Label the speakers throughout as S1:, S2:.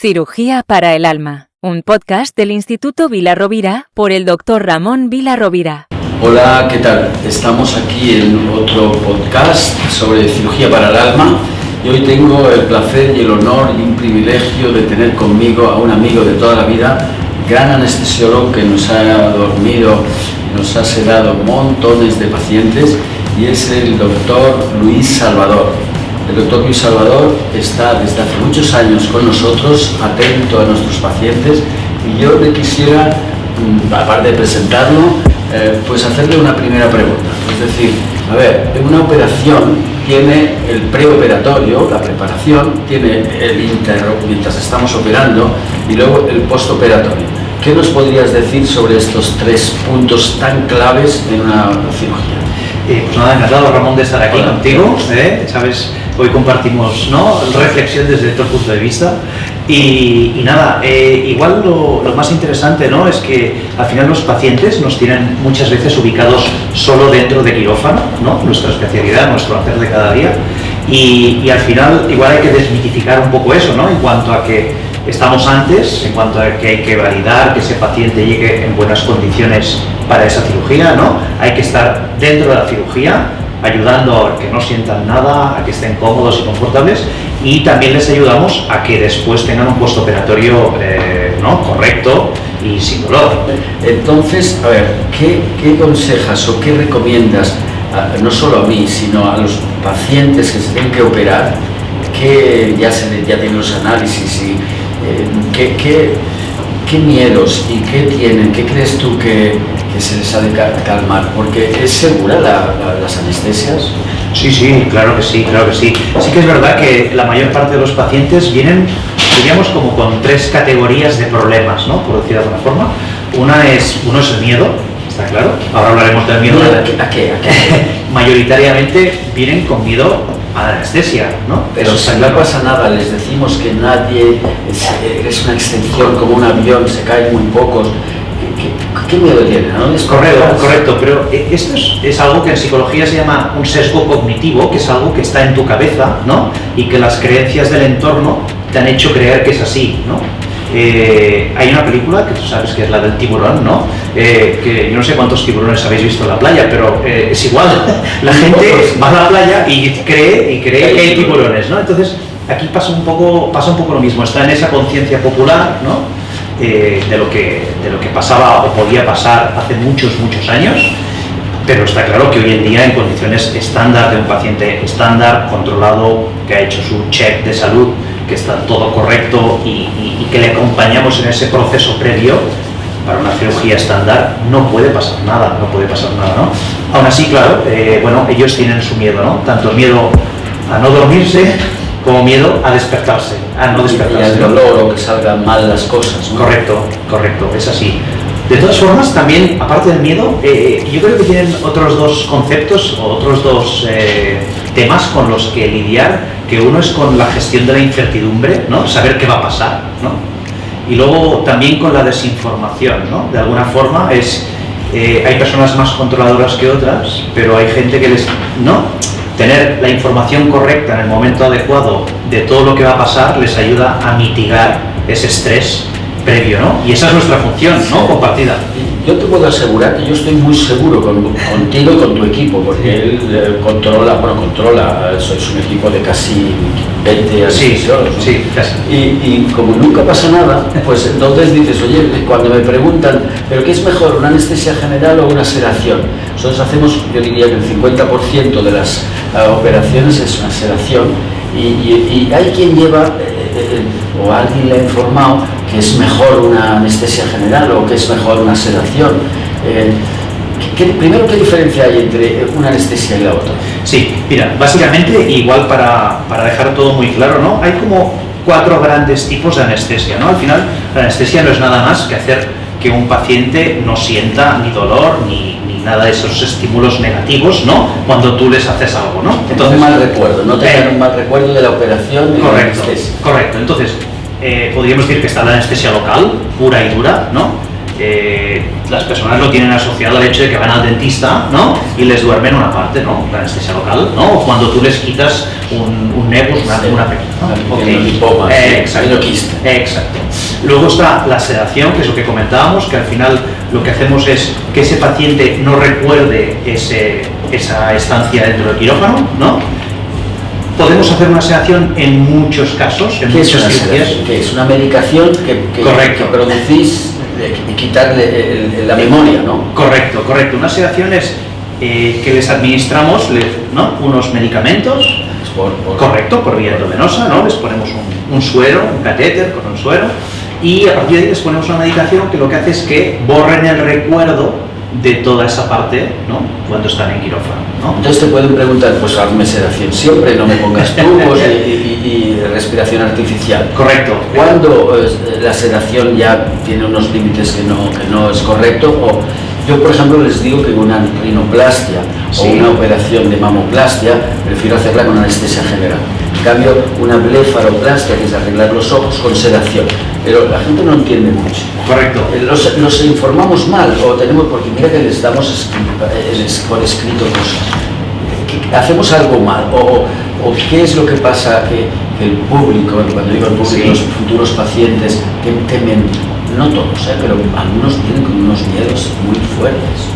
S1: Cirugía para el alma, un podcast del Instituto Vila-Rovira por el Dr. Ramón Vila-Rovira.
S2: Hola, ¿qué tal? Estamos aquí en otro podcast sobre cirugía para el alma y hoy tengo el placer y el honor y un privilegio de tener conmigo a un amigo de toda la vida, gran anestesiólogo que nos ha dormido, nos ha sedado montones de pacientes, y es el doctor Luis Salvador. El doctor Luis Salvador está desde hace muchos años con nosotros, atento a nuestros pacientes, y yo le quisiera, aparte de presentarlo, pues hacerle una primera pregunta. Es decir, a ver, una operación tiene el preoperatorio, la preparación, tiene el mientras estamos operando, y luego el postoperatorio. ¿Qué nos podrías decir sobre estos tres puntos tan claves en una cirugía?
S3: Pues nada, encantado, Ramón, de estar aquí contigo. Sabes, hoy compartimos, ¿no?, reflexión desde otro punto de vista. Y nada, igual lo más interesante, ¿no?, es que al final los pacientes nos tienen muchas veces ubicados solo dentro de quirófano, ¿no?, nuestra especialidad, nuestro hacer de cada día. Y al final igual hay que desmitificar un poco eso, ¿no?, en cuanto a que estamos antes, en cuanto a que hay que validar que ese paciente llegue en buenas condiciones para esa cirugía, ¿no? Hay que estar dentro de la cirugía, ayudando a que no sientan nada, a que estén cómodos y confortables, y también les ayudamos a que después tengan un postoperatorio ¿no?, correcto y sin dolor.
S2: Entonces, a ver, ¿qué aconsejas o qué recomiendas, no solo a mí, sino a los pacientes que se tienen que operar, que ya tienen los análisis y qué miedos y qué tienen, qué crees tú que se les ha de calmar? Porque ¿es segura las anestesias?
S3: Sí, claro que sí, claro que sí. Sí que es verdad que la mayor parte de los pacientes vienen, diríamos, como con tres categorías de problemas, ¿no?, por decir de alguna forma. Uno es el miedo, está claro. Ahora hablaremos del miedo.
S2: ¿A qué?
S3: Mayoritariamente vienen con miedo a la anestesia, ¿no?
S2: Pero si no pasa nada, les decimos que nadie es una extensión como un avión, se caen muy pocos. ¿Qué miedo tienen? ¿No?
S3: Correcto, pero esto es algo que en psicología se llama un sesgo cognitivo, que es algo que está en tu cabeza, ¿no?, y que las creencias del entorno te han hecho creer que es así, ¿no? Hay una película que tú sabes que es la del tiburón, ¿no? Que yo no sé cuántos tiburones habéis visto en la playa, pero es igual. La gente va a la playa y cree que hay tiburones, ¿no? Entonces aquí pasa un poco lo mismo. Está en esa conciencia popular, ¿no?, de lo que pasaba o podía pasar hace muchos años. Pero está claro que hoy en día, en condiciones estándar de un paciente estándar, controlado, que ha hecho su check de salud, que está todo correcto y que le acompañamos en ese proceso previo para una cirugía estándar, no puede pasar nada, ¿no? Aún así, claro, ellos tienen su miedo, ¿no? Tanto el miedo a no dormirse como miedo a despertarse, a no despertarse.
S2: Y al dolor, o que salgan mal las cosas, ¿no?
S3: Correcto, es así. De todas formas, también, aparte del miedo, yo creo que tienen otros dos conceptos, o otros dos temas con los que lidiar, que uno es con la gestión de la incertidumbre, ¿no?, saber qué va a pasar, ¿no?, y luego también con la desinformación, ¿no? De alguna forma hay personas más controladoras que otras, pero hay gente que tener la información correcta en el momento adecuado de todo lo que va a pasar les ayuda a mitigar ese estrés previo, ¿no? Y esa es nuestra función, ¿no?, compartida.
S2: Yo te puedo asegurar que yo estoy muy seguro contigo y con tu equipo, porque él controla, sois un equipo de casi 20 anestesiólogos, ¿no?
S3: Sí, casi.
S2: Y como nunca pasa nada, pues entonces dices, oye, cuando me preguntan, ¿pero qué es mejor, una anestesia general o una sedación? Nosotros hacemos, yo diría que el 50% de las operaciones es una sedación, y hay quien lleva, o alguien le ha informado que es mejor una anestesia general o que es mejor una sedación. Primero, ¿qué diferencia hay entre una anestesia y la otra?
S3: Sí, mira, básicamente, igual para dejar todo muy claro, ¿no?, hay como 4 grandes tipos de anestesia, ¿no? Al final, la anestesia no es nada más que hacer que un paciente no sienta ni dolor ni nada de esos estímulos negativos, ¿no?, cuando tú les haces algo, ¿no?
S2: Entonces, un mal recuerdo, no tengan un mal recuerdo de la operación de la anestesia.
S3: Correcto. Entonces, podríamos decir que está la anestesia local, pura y dura, ¿no?, las personas lo tienen asociado al hecho de que van al dentista, ¿no? Y les duermen una parte, ¿no? La anestesia local, ¿no? O cuando tú les quitas un nebus, una
S2: lipoma,
S3: exacto. Exacto. Luego está la sedación, que es lo que comentábamos, que al final lo que hacemos es que ese paciente no recuerde esa estancia dentro del quirófano, ¿no? Podemos hacer una sedación en muchos casos, en muchas cirugías.
S2: ¿Qué es? Una medicación que producís y quitarle la memoria, ¿no?
S3: Correcto. Una sedación es que les administramos, ¿no? Unos medicamentos, correcto, por vía endovenosa, ¿no? Les ponemos un suero, un catéter con un suero, y a partir de ahí les ponemos una medicación que lo que hace es que borren el recuerdo de toda esa parte, ¿no? Cuando están en quirófano, ¿no?
S2: Entonces te pueden preguntar, pues hazme sedación siempre, no me pongas tubos y respiración artificial.
S3: Correcto.
S2: ¿Cuándo la sedación ya tiene unos límites que no es correcto? O yo, por ejemplo, les digo que una rinoplastia o una operación de mamoplastia prefiero hacerla con anestesia general. En cambio, una blefaroplastia, que es arreglar los ojos, con sedación. Pero la gente no entiende mucho.
S3: Correcto.
S2: Los informamos mal, o tenemos, porque mira que les damos por escrito cosas. Hacemos algo mal, o qué es lo que pasa que el público, cuando digo el público, los futuros pacientes temen, no todos, pero algunos vienen con unos miedos muy fuertes.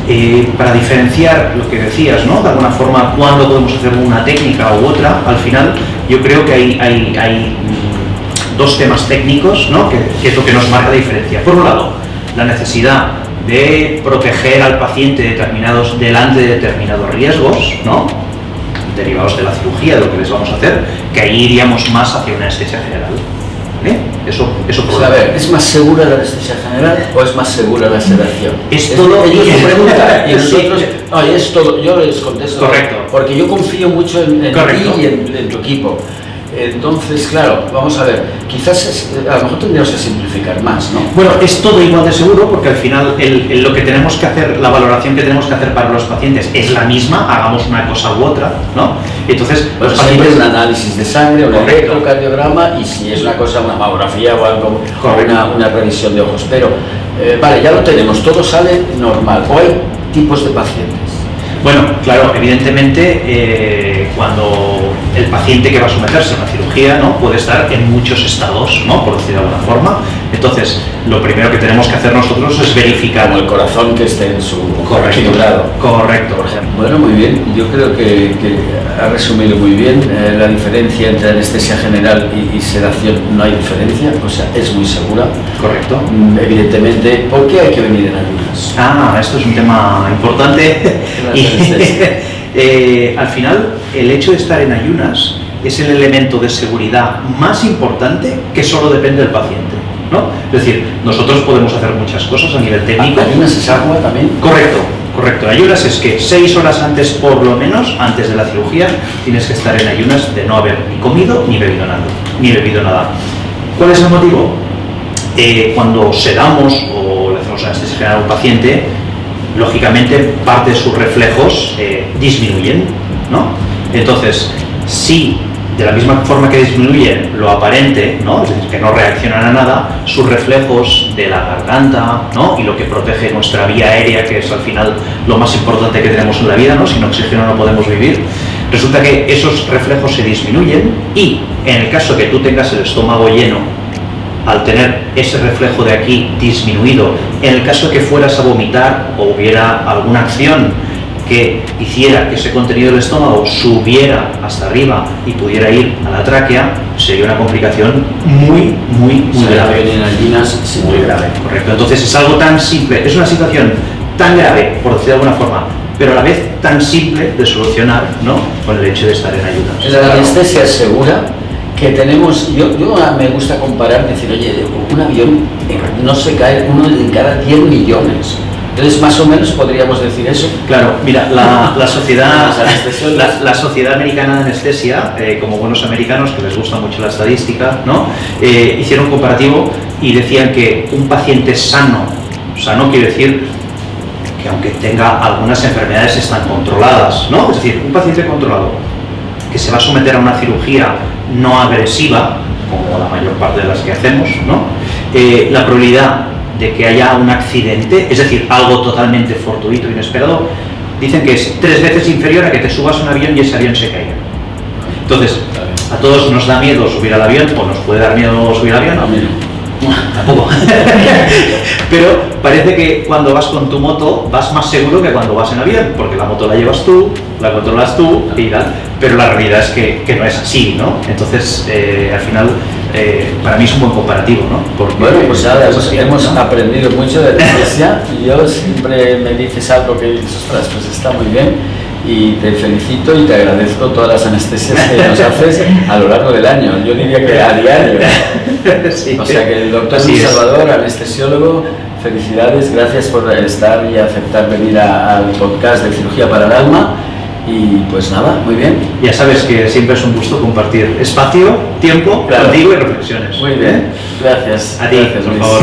S3: Para diferenciar lo que decías, ¿no? De alguna forma, cuándo podemos hacer una técnica u otra, al final yo creo que hay dos temas técnicos, ¿no? que es lo que nos marca la diferencia. Por un lado, la necesidad de proteger al paciente delante de determinados riesgos, ¿no? Derivados de la cirugía, de lo que les vamos a hacer, que ahí iríamos más hacia una anestesia general. Eso
S2: pues a ver, ¿es más segura la anestesia general o es más segura la sedación?
S3: Es todo.
S2: Ellos me preguntan y nosotros, es todo. Yo les contesto.
S3: Correcto.
S2: Porque yo confío mucho en ti y en tu equipo. Entonces, claro, vamos a ver, quizás a lo mejor tendríamos que simplificar más, ¿no?
S3: Bueno, es todo igual de seguro porque al final lo que tenemos que hacer, la valoración que tenemos que hacer para los pacientes es la misma, hagamos una cosa u otra, ¿no? Entonces,
S2: los pacientes un análisis de sangre, un electrocardiograma y si es una cosa, una mamografía o algo, una revisión de ojos. Pero, vale, ya lo tenemos, todo sale normal. ¿O hay tipos de pacientes?
S3: Bueno, claro, evidentemente cuando el paciente que va a someterse a una cirugía, ¿no? Puede estar en muchos estados, ¿no? Por decirlo de alguna forma. Entonces, lo primero que tenemos que hacer nosotros es verificar.
S2: Como el corazón que esté en su
S3: equilibrado. Correcto, por ejemplo.
S2: Bueno, muy bien. Yo creo que ha resumido muy bien la diferencia entre anestesia general y sedación. No hay diferencia, o sea, es muy segura.
S3: Correcto.
S2: Evidentemente, ¿por qué hay que venir en ayunas?
S3: Esto es un tema importante. Al final, el hecho de estar en ayunas es el elemento de seguridad más importante que solo depende del paciente, ¿no? Es decir, nosotros podemos hacer muchas cosas a nivel técnico.
S2: ¿Ayunas es agua también?
S3: Correcto. Ayunas es que 6 horas antes, por lo menos, antes de la cirugía, tienes que estar en ayunas de no haber ni comido ni bebido nada. ¿Cuál es el motivo? Cuando sedamos o le hacemos anestesia general a un paciente, lógicamente parte de sus reflejos disminuyen, ¿no? Entonces, si de la misma forma que disminuyen lo aparente, ¿no? Es decir, que no reaccionan a nada, sus reflejos de la garganta, ¿no? Y lo que protege nuestra vía aérea, que es al final lo más importante que tenemos en la vida, ¿no? Sin oxígeno no podemos vivir. Resulta que esos reflejos se disminuyen y en el caso que tú tengas el estómago lleno, al tener ese reflejo de aquí disminuido, en el caso de que fueras a vomitar o hubiera alguna acción que hiciera que ese contenido del estómago subiera hasta arriba y pudiera ir a la tráquea, sería una complicación muy grave.
S2: En ayunas,
S3: muy grave, correcto. Entonces es algo tan simple, es una situación tan grave, por decirlo de alguna forma, pero a la vez tan simple de solucionar, ¿no? Con el hecho de estar en ayunas.
S2: La anestesia es segura. Que tenemos, yo me gusta comparar, decir, oye, un avión no se cae uno de cada 10 millones. Entonces, más o menos podríamos decir eso.
S3: Claro, mira, la Sociedad Americana de Anestesia, como buenos americanos que les gusta mucho la estadística, ¿no? Hicieron un comparativo y decían que un paciente sano quiere decir que aunque tenga algunas enfermedades están controladas, ¿no? Es decir, un paciente controlado que se va a someter a una cirugía no agresiva, como la mayor parte de las que hacemos, ¿no? La probabilidad de que haya un accidente, es decir, algo totalmente fortuito, inesperado, dicen que es 3 veces inferior a que te subas a un avión y ese avión se caiga. Entonces, a todos nos da miedo subir al avión, o nos puede dar miedo subir al avión.
S2: A mí no.
S3: Tampoco. Pero parece que cuando vas con tu moto vas más seguro que cuando vas en avión, porque la moto la llevas tú, la controlas tú y tal. Pero la realidad es que no es así, ¿no? Entonces, al final, para mí es un buen comparativo, ¿no?
S2: Porque, bueno, pues nada, hemos aprendido mucho de anestesia y yo siempre me dices algo que dices, ostras, pues está muy bien. Y te felicito y te agradezco todas las anestesias que nos haces a lo largo del año. Yo diría que a diario.
S3: Sí.
S2: O sea que el doctor
S3: Así
S2: Luis
S3: es.
S2: Salvador, anestesiólogo, felicidades, gracias por estar y aceptar venir al podcast de Cirugía para el Alma. Y pues nada, muy bien.
S3: Ya sabes que siempre es un gusto compartir espacio, tiempo,
S2: Claro.
S3: contigo y reflexiones.
S2: Muy bien, gracias.
S3: A ti,
S2: Gracias,
S3: por
S2: Luis.
S3: favor.